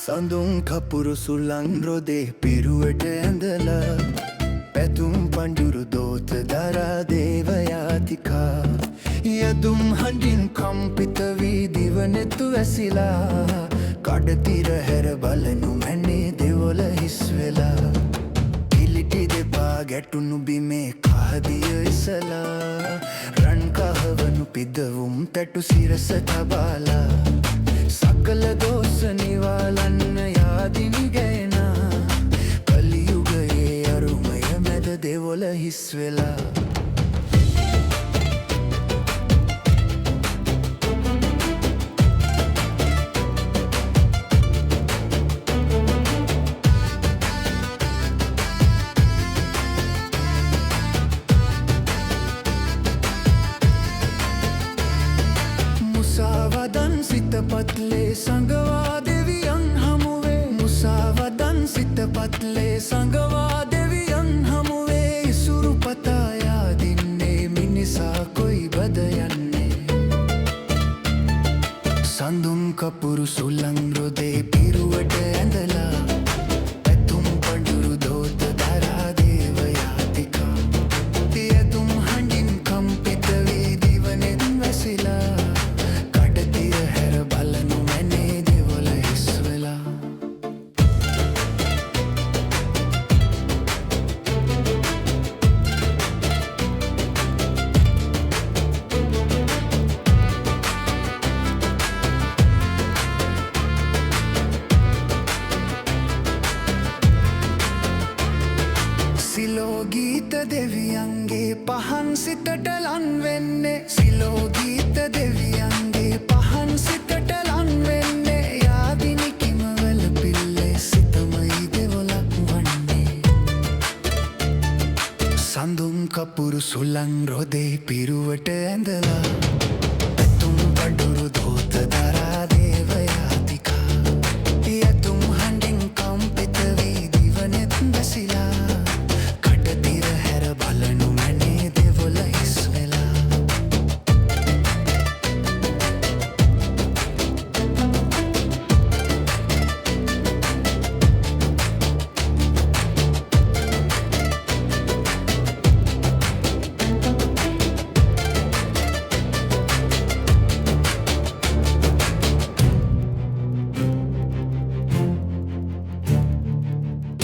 සඳුන් කපුරු සුළං රොදේ පිරුවට ඇඳලා පැතුම් පඬුරු දෝත දරා දේවයාතිකා යදුම් හඬින් කම්පිත වී දිවනෙතු ඇසිලා කඩතිර හැර බලනු මැනේ දෙවොල හිස් වෙලා පිලිටි දෙපා ගැටුණු බිමේ කහදිය ඉසලා රන් කහවනු පිදවුම් තැටු සිරස තබාලා සකල දෝෂ නිවාලන්න යාදිනි ගෑනා කලියුගයේ අරුමය මැද දෙවොල හිස් වෙලා මුසාවදන් සිත පත්ලේ සංගවා දෙවියන් හමුවේ මුසාවදන් සිත පත්ලේ සංගවා දෙවියන් හමුවේ ඉසුරු පතා යාදින්නේ මිනිසා කොයි බද යන්නේ සඳුන් කපුරු සුළං රොදේ පිරුවට ඇඳලා